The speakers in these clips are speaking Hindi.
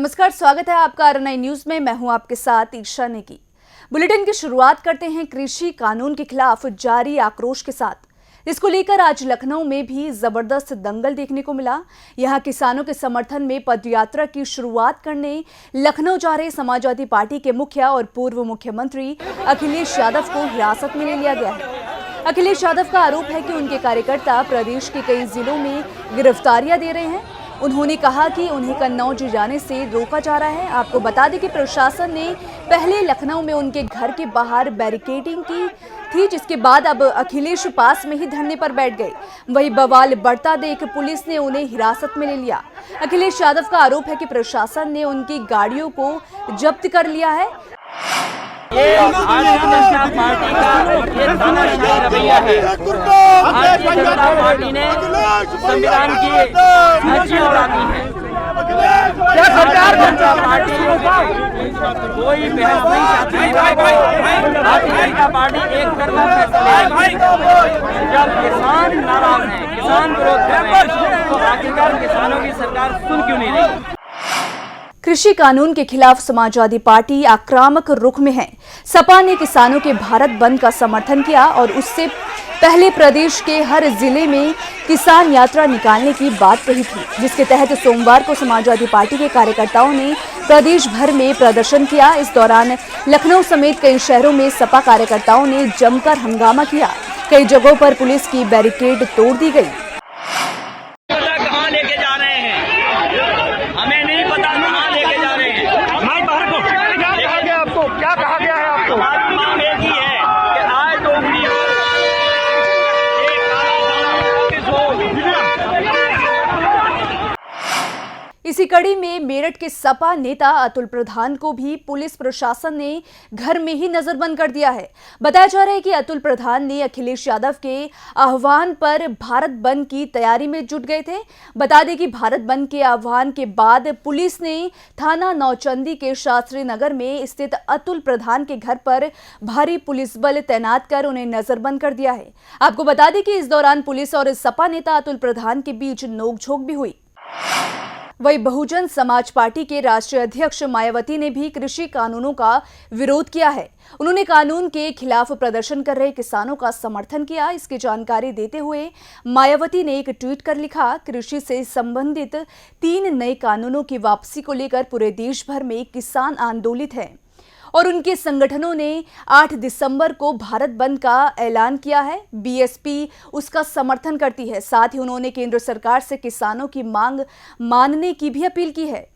नमस्कार, स्वागत है आपका RNI न्यूज में। मैं हूं आपके साथ ईशा नेगी। बुलेटिन की शुरुआत करते हैं कृषि कानून के खिलाफ जारी आक्रोश के साथ। इसको लेकर आज लखनऊ में भी जबरदस्त दंगल देखने को मिला। यहां किसानों के समर्थन में पदयात्रा की शुरुआत करने लखनऊ जा रहे समाजवादी पार्टी के मुखिया और पूर्व मुख्यमंत्री अखिलेश यादव को हिरासत में ले लिया गया है। अखिलेश यादव का आरोप है कि उनके कार्यकर्ता प्रदेश के कई जिलों में गिरफ्तारियां दे रहे हैं। उन्होंने कहा कि उन्हें कन्नौज जाने से रोका जा रहा है। आपको बता दें कि प्रशासन ने पहले लखनऊ में उनके घर के बाहर बैरिकेडिंग की थी, जिसके बाद अब अखिलेश पास में ही धरने पर बैठ गए। वही बवाल बढ़ता देख पुलिस ने उन्हें हिरासत में ले लिया। अखिलेश यादव का आरोप है कि प्रशासन ने उनकी गाड़ियों को जब्त कर लिया है। ये भारतीय जनता पार्टी का ये तानाशाही रवैया है। भारतीय जनता पार्टी ने संविधान की धज्जियां उड़ाती है। क्या सरकार जनता पार्टी कोई बहस नहीं चाहती। भारतीय जनता पार्टी एक तरफा फैसले जब किसान नाराज हैं, किसान विरोध कर रहे हैं, तो आखिरकार किसानों की सरकार सुन क्यों नहीं रही। कृषि कानून के खिलाफ समाजवादी पार्टी आक्रामक रुख में है। सपा ने किसानों के भारत बंद का समर्थन किया और उससे पहले प्रदेश के हर जिले में किसान यात्रा निकालने की बात कही थी, जिसके तहत सोमवार को समाजवादी पार्टी के कार्यकर्ताओं ने प्रदेश भर में प्रदर्शन किया। इस दौरान लखनऊ समेत कई शहरों में सपा कार्यकर्ताओं ने जमकर हंगामा किया। कई जगहों पर पुलिस की बैरिकेड तोड़ दी गई। इसी कड़ी में मेरठ के सपा नेता अतुल प्रधान को भी पुलिस प्रशासन ने घर में ही नजरबंद कर दिया है। बताया जा रहा है कि अतुल प्रधान ने अखिलेश यादव के आह्वान पर भारत बंद की तैयारी में जुट गए थे। बता दें कि भारत बंद के आह्वान के बाद पुलिस ने थाना नौचंदी के शास्त्री नगर में स्थित अतुल प्रधान के घर पर भारी पुलिस बल तैनात कर उन्हें नजरबंद कर दिया है। आपको बता दें कि इस दौरान पुलिस और सपा नेता अतुल प्रधान के बीच नोकझोंक भी हुई। वही बहुजन समाज पार्टी के राष्ट्रीय अध्यक्ष मायावती ने भी कृषि कानूनों का विरोध किया है। उन्होंने कानून के खिलाफ प्रदर्शन कर रहे किसानों का समर्थन किया। इसकी जानकारी देते हुए मायावती ने एक ट्वीट कर लिखा, कृषि से संबंधित 3 नए कानूनों की वापसी को लेकर पूरे देश भर में किसान आंदोलित हैं और उनके संगठनों ने 8 दिसंबर को भारत बंद का ऐलान किया है। बीएसपी उसका समर्थन करती है। साथ ही उन्होंने केंद्र सरकार से किसानों की मांग मानने की भी अपील की है।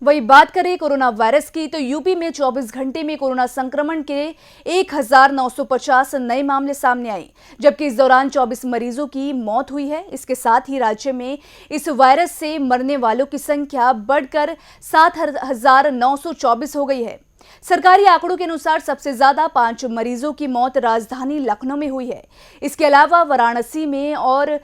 वही बात करें कोरोना वायरस की, तो यूपी में 24 घंटे में कोरोना संक्रमण के 1950 नए मामले सामने आए, जबकि इस दौरान 24 मरीजों की मौत हुई है। इसके साथ ही राज्य में इस वायरस से मरने वालों की संख्या बढ़कर 7,924 हो गई है। सरकारी आंकड़ों के अनुसार सबसे ज्यादा 5 मरीजों की मौत राजधानी लखनऊ में हुई है। इसके अलावा वाराणसी में और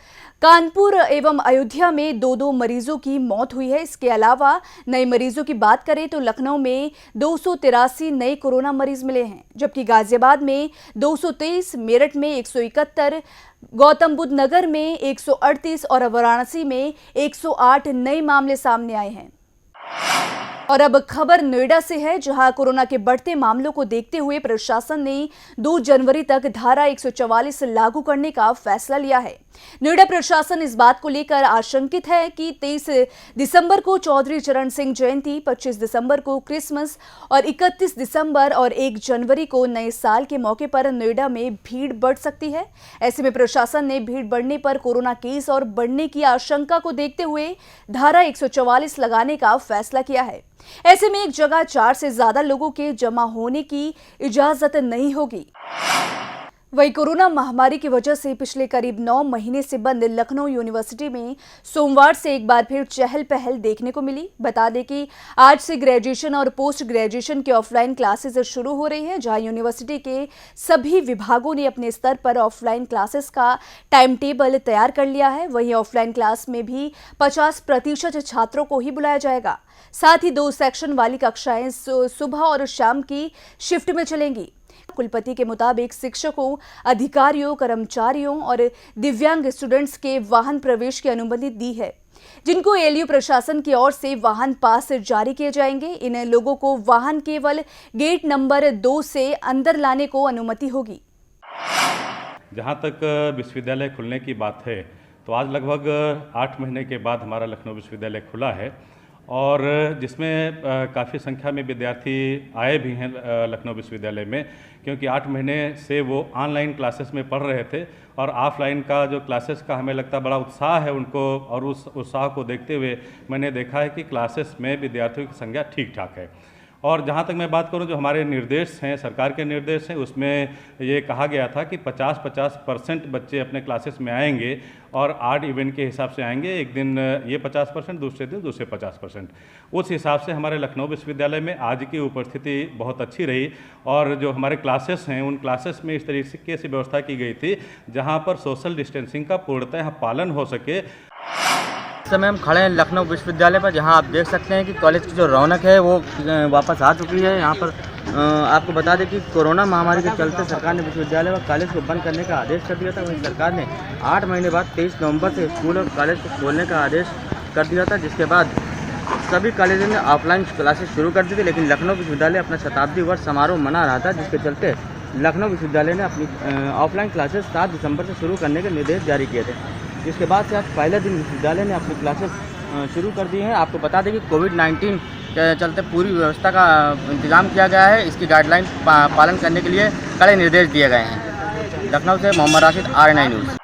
कानपुर एवं अयोध्या में 2-2 मरीजों की मौत हुई है। इसके अलावा नए मरीजों की बात करें तो लखनऊ में 283 नए कोरोना मरीज मिले हैं, जबकि गाजियाबाद में 223, मेरठ में 171, गौतम बुद्ध नगर में 138 और वाराणसी में 108 नए मामले सामने आए हैं। और अब खबर नोएडा से है, जहां कोरोना के बढ़ते मामलों को देखते हुए प्रशासन ने 2 जनवरी तक धारा 144 लागू करने का फैसला लिया है। नोएडा प्रशासन इस बात को लेकर आशंकित है कि 23 दिसंबर को चौधरी चरण सिंह जयंती, 25 दिसंबर को क्रिसमस और 31 दिसंबर और 1 जनवरी को नए साल के मौके पर नोएडा में भीड़ बढ़ सकती है। ऐसे में प्रशासन ने भीड़ बढ़ने पर कोरोना केस और बढ़ने की आशंका को देखते हुए धारा 144 लगाने का फैसला किया है। ऐसे में एक जगह 4 से ज्यादा लोगों के जमा होने की इजाजत नहीं होगी। वही कोरोना महामारी की वजह से पिछले करीब 9 महीने से बंद लखनऊ यूनिवर्सिटी में सोमवार से एक बार फिर चहल पहल देखने को मिली। बता दें कि आज से ग्रेजुएशन और पोस्ट ग्रेजुएशन की ऑफलाइन क्लासेस शुरू हो रही हैं, जहां यूनिवर्सिटी के सभी विभागों ने अपने स्तर पर ऑफलाइन क्लासेस का टाइम टेबल तैयार कर लिया है। वहीं ऑफलाइन क्लास में भी 50% छात्रों को ही बुलाया जाएगा। साथ ही 2 सेक्शन वाली कक्षाएं सुबह और शाम की शिफ्ट में चलेंगी। कुलपति के मुताबिक शिक्षकों, अधिकारियों, कर्मचारियों और दिव्यांग स्टूडेंट्स के वाहन प्रवेश की अनुमति दी है। जिनको एलयू प्रशासन की ओर से वाहन पास जारी किए जाएंगे। इन लोगों को वाहन केवल गेट नंबर 2 से अंदर लाने को अनुमति होगी। जहाँ तक विश्वविद्यालय खुलने की बात है तो आज लगभग 8 महीने के बाद हमारा लखनऊ विश्वविद्यालय खुला है और जिसमें काफ़ी संख्या में विद्यार्थी आए भी हैं लखनऊ विश्वविद्यालय में, क्योंकि 8 महीने से वो ऑनलाइन क्लासेस में पढ़ रहे थे और ऑफलाइन का जो क्लासेस का हमें लगता बड़ा उत्साह है उनको, और उस उत्साह को देखते हुए मैंने देखा है कि क्लासेस में विद्यार्थियों की संख्या ठीक ठाक है। और जहाँ तक मैं बात करूँ जो हमारे निर्देश हैं, सरकार के निर्देश हैं, उसमें ये कहा गया था कि 50% बच्चे अपने क्लासेस में आएंगे और आड इवेंट के हिसाब से आएंगे। एक दिन ये 50%, दूसरे दिन दूसरे 50%। उस हिसाब से हमारे लखनऊ विश्वविद्यालय में आज की उपस्थिति बहुत अच्छी रही और जो हमारे क्लासेस हैं उन क्लासेस में इस तरीके से व्यवस्था की गई थी जहाँ पर सोशल डिस्टेंसिंग का पूर्णतः पालन हो सके। इस समय हम खड़े हैं लखनऊ विश्वविद्यालय पर, जहां आप देख सकते हैं कि कॉलेज की जो रौनक है वो वापस आ चुकी है। यहां पर आपको बता दें कि कोरोना महामारी के चलते सरकार ने विश्वविद्यालय व कॉलेज को बंद करने का आदेश कर दिया था। वहीं सरकार ने 8 महीने बाद 23 नवंबर से स्कूल और कॉलेज को खोलने का आदेश कर दिया था, जिसके बाद सभी कॉलेजों ने ऑफलाइन क्लासेस शुरू कर दी थी। लेकिन लखनऊ विश्वविद्यालय अपना शताब्दी वर्ष समारोह मना रहा था, जिसके चलते लखनऊ विश्वविद्यालय ने अपनी ऑफलाइन क्लासेस 7 दिसंबर से शुरू करने के निर्देश जारी किए थे, जिसके बाद से आज पहले दिन विश्वविद्यालय ने अपनी क्लासेस शुरू कर दी हैं। आपको बता दें कि कोविड-19 के चलते पूरी व्यवस्था का इंतजाम किया गया है। इसकी गाइडलाइन पालन करने के लिए कड़े निर्देश दिए गए हैं। लखनऊ से मोहम्मद राशिद, RNI न्यूज़।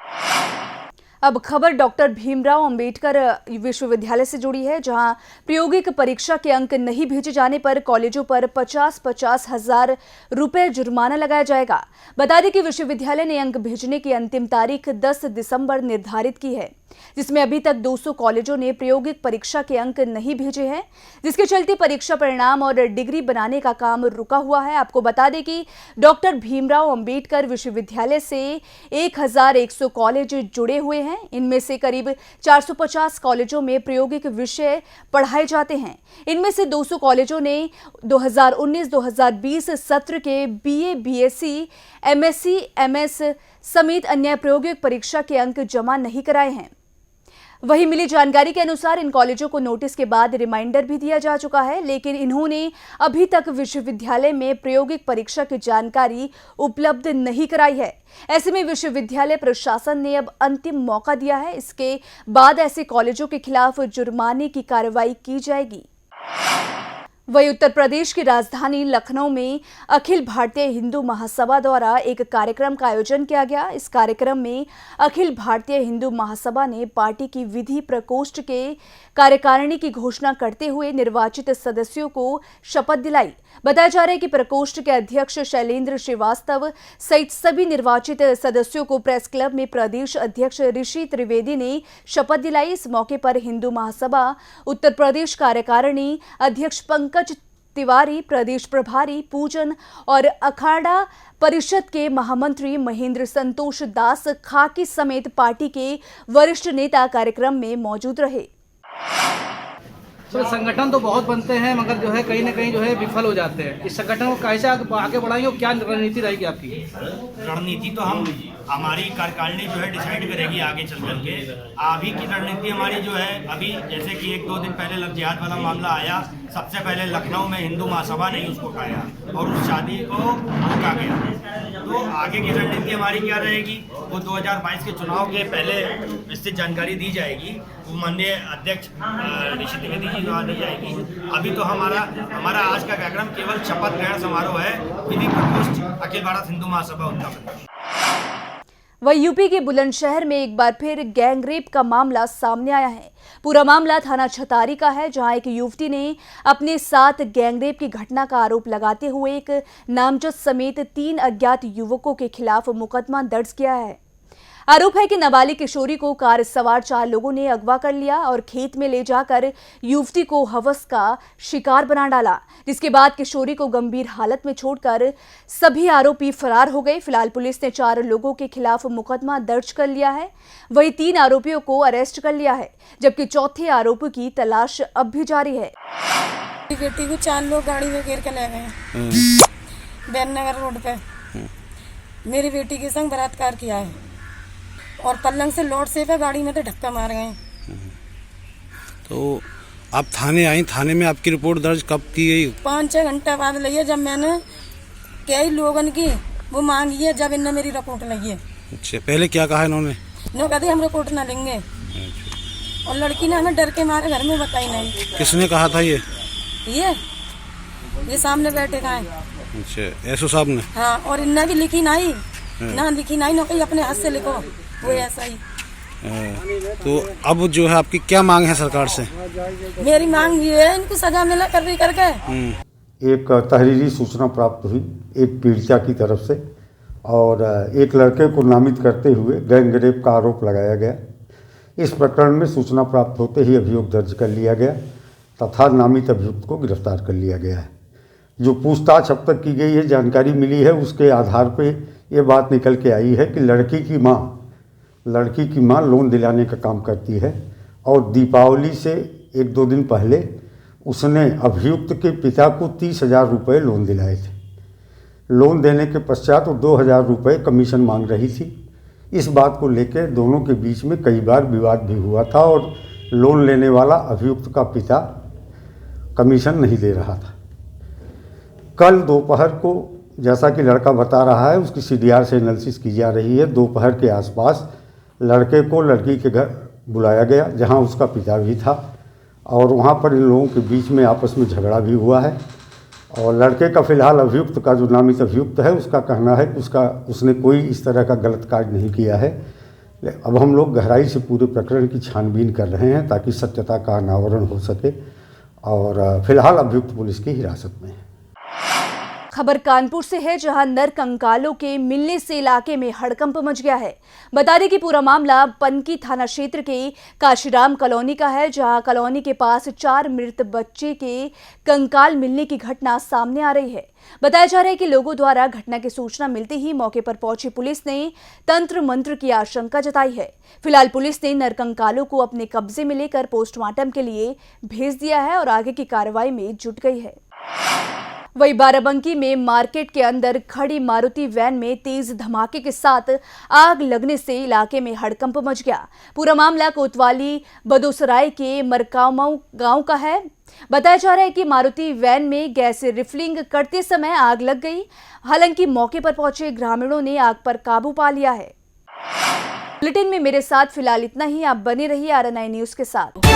अब खबर डॉक्टर भीमराव अंबेडकर विश्वविद्यालय से जुड़ी है, जहां प्रायोगिक परीक्षा के अंक नहीं भेजे जाने पर कॉलेजों पर 50-50 हजार रुपए जुर्माना लगाया जाएगा। बता दें कि विश्वविद्यालय ने अंक भेजने की अंतिम तारीख 10 दिसंबर निर्धारित की है, जिसमें अभी तक 200 कॉलेजों ने प्रायोगिक परीक्षा के अंक नहीं भेजे हैं, जिसके चलते परीक्षा परिणाम और डिग्री बनाने का काम रुका हुआ है। आपको बता दें कि डॉक्टर भीमराव अंबेडकर विश्वविद्यालय से 1100 कॉलेज जुड़े हुए हैं। इनमें से करीब 450 कॉलेजों में प्रायोगिक विषय पढ़ाए जाते हैं। इनमें से 200 कॉलेजों ने 2019-2020 सत्र के BA, BSc, MSc, MS समेत अन्य प्रायोगिक परीक्षा के अंक जमा नहीं कराए हैं। वहीं मिली जानकारी के अनुसार इन कॉलेजों को नोटिस के बाद रिमाइंडर भी दिया जा चुका है, लेकिन इन्होंने अभी तक विश्वविद्यालय में प्रायोगिक परीक्षा की जानकारी उपलब्ध नहीं कराई है। ऐसे में विश्वविद्यालय प्रशासन ने अब अंतिम मौका दिया है। इसके बाद ऐसे कॉलेजों के खिलाफ जुर्माने की कार्रवाई की जाएगी। वहीं उत्तर प्रदेश की राजधानी लखनऊ में अखिल भारतीय हिंदू महासभा द्वारा एक कार्यक्रम का आयोजन किया गया। इस कार्यक्रम में अखिल भारतीय हिंदू महासभा ने पार्टी की विधि प्रकोष्ठ के कार्यकारिणी की घोषणा करते हुए निर्वाचित सदस्यों को शपथ दिलाई। बताया जा रहा है कि प्रकोष्ठ के अध्यक्ष शैलेंद्र श्रीवास्तव सहित सभी निर्वाचित सदस्यों को प्रेस क्लब में प्रदेश अध्यक्ष ऋषि त्रिवेदी ने शपथ दिलाई। इस मौके पर हिंदू महासभा उत्तर प्रदेश कार्यकारिणी अध्यक्ष पंकज तिवारी, प्रदेश प्रभारी पूजन और अखाड़ा परिषद के महामंत्री महेंद्र संतोष दास खाकी समेत पार्टी के वरिष्ठ नेता कार्यक्रम में मौजूद रहे। तो संगठन तो बहुत बनते हैं, मगर जो है कहीं ना कहीं जो है विफल हो जाते हैं। इस संगठन को कैसे आगे बढ़ाएंगे और क्या रणनीति रहेगी आपकी? रणनीति तो हमारी कार्यकारिणी जो है डिसाइड करेगी आगे चल करके। अभी की रणनीति हमारी जो है, अभी जैसे कि 1-2 दिन पहले लव जिहाद वाला मामला आया, सबसे पहले लखनऊ में हिंदू महासभा ने उसको खाया और उस शादी को रोका गया। तो आगे की रणनीति हमारी क्या रहेगी वो 2022 के चुनाव के पहले विस्तृत जानकारी दी जाएगी। वो माननीय अध्यक्ष ऋषि त्रिवेदी जी द्वारा दी जाएगी। अभी तो हमारा आज का कार्यक्रम केवल शपथ ग्रहण समारोह है, विधि प्रकोष्ठ अखिल भारत हिंदू महासभा उत्तर प्रदेश। वहीं यूपी के बुलंदशहर में एक बार फिर गैंगरेप का मामला सामने आया है। पूरा मामला थाना छतारी का है, जहां एक युवती ने अपने साथ गैंगरेप की घटना का आरोप लगाते हुए एक नामजद समेत 3 अज्ञात युवकों के खिलाफ मुकदमा दर्ज किया है। आरोप है कि नाबालिग किशोरी को कार सवार 4 लोगों ने अगवा कर लिया और खेत में ले जाकर युवती को हवस का शिकार बना डाला, जिसके बाद किशोरी को गंभीर हालत में छोड़कर सभी आरोपी फरार हो गए। फिलहाल पुलिस ने 4 लोगों के खिलाफ मुकदमा दर्ज कर लिया है। वहीं 3 आरोपियों को अरेस्ट कर लिया है, जबकि चौथे आरोपी की तलाश अब भी जारी है। बेटी को 4 लोग गाड़ी में घेर के ले गए बैननगर रोड पे। मेरी बेटी के संग बलात्कार किया है और पल्लंग से लौट से पे गाड़ी में तो धक्का मार गए। तो आप थाने आई, थाने में आपकी रिपोर्ट दर्ज कब की गई? 5-6 घंटे बाद लगी है, जब मैंने कई लोगन की वो मांगी है, जब इन्होंने मेरी रिपोर्ट लगी है। अच्छा, पहले क्या कहा इन्होंने? नो कहते हम रिपोर्ट ना लेंगे, और लड़की ने हमें डर के मारे घर में बताई नहीं। किसने कहा था ये सामने बैठे का है। अच्छा, एसओ साहब ने? हाँ, और इन्हें भी लिखी नहीं ना, लिखी नहीं ना, कहीं अपने हाथ से लिखो, वो ऐसा ही। तो अब जो है आपकी क्या मांग है सरकार से? मेरी मांग ये है, इनको सजा मिला कर करके। एक तहरीरी सूचना प्राप्त हुई एक पीड़िता की तरफ से, और एक लड़के को नामित करते हुए गैंग रेप का आरोप लगाया गया। इस प्रकरण में सूचना प्राप्त होते ही अभियोग दर्ज कर लिया गया तथा नामित अभियुक्त को गिरफ्तार कर लिया गया है। जो पूछताछ अब तक की गई है, जानकारी मिली है, उसके आधार पे ये बात निकल के आई है कि लड़की की माँ लोन दिलाने का काम करती है, और दीपावली से 1-2 दिन पहले उसने अभियुक्त के पिता को 30,000 रुपये लोन दिलाए थे। लोन देने के पश्चात वो 2,000 रुपये कमीशन मांग रही थी। इस बात को लेकर दोनों के बीच में कई बार विवाद भी हुआ था, और लोन लेने वाला अभियुक्त का पिता कमीशन नहीं दे रहा था। कल दोपहर को, जैसा कि लड़का बता रहा है, उसकी CDR से एनालिसिस की जा रही है, दोपहर के आसपास लड़के को लड़की के घर बुलाया गया, जहां उसका पिता भी था, और वहां पर इन लोगों के बीच में आपस में झगड़ा भी हुआ है। और लड़के का फिलहाल अभियुक्त का, जो नामित अभियुक्त है, उसका कहना है कि उसने कोई इस तरह का गलत कार्य नहीं किया है। अब हम लोग गहराई से पूरे प्रकरण की छानबीन कर रहे हैं ताकि सत्यता का अनावरण हो सके, और फिलहाल अभियुक्त पुलिस की हिरासत में है। खबर कानपुर से है, जहां नर कंकालों के मिलने से इलाके में हड़कंप मच गया है। बता दें कि पूरा मामला पनकी थाना क्षेत्र के काशीराम कॉलोनी का है, जहां कॉलोनी के पास 4 मृत बच्चे के कंकाल मिलने की घटना सामने आ रही है। बताया जा रहा है कि लोगों द्वारा घटना की सूचना मिलते ही मौके पर पहुंची पुलिस ने तंत्र मंत्र की आशंका जताई है। फिलहाल पुलिस ने नर कंकालों को अपने कब्जे में लेकर पोस्टमार्टम के लिए भेज दिया है और आगे की कार्रवाई में जुट गई है। वही बाराबंकी में मार्केट के अंदर खड़ी मारुति वैन में तेज धमाके के साथ आग लगने से इलाके में हड़कंप मच गया। पूरा मामला कोतवाली बदोसराय के मरकामाऊ गांव का है। बताया जा रहा है कि मारुति वैन में गैस रिफिलिंग करते समय आग लग गई। हालांकि मौके पर पहुंचे ग्रामीणों ने आग पर काबू पा लिया है। बुलेटिन में मेरे साथ फिलहाल इतना ही। आप बने रहिए RNI न्यूज के साथ।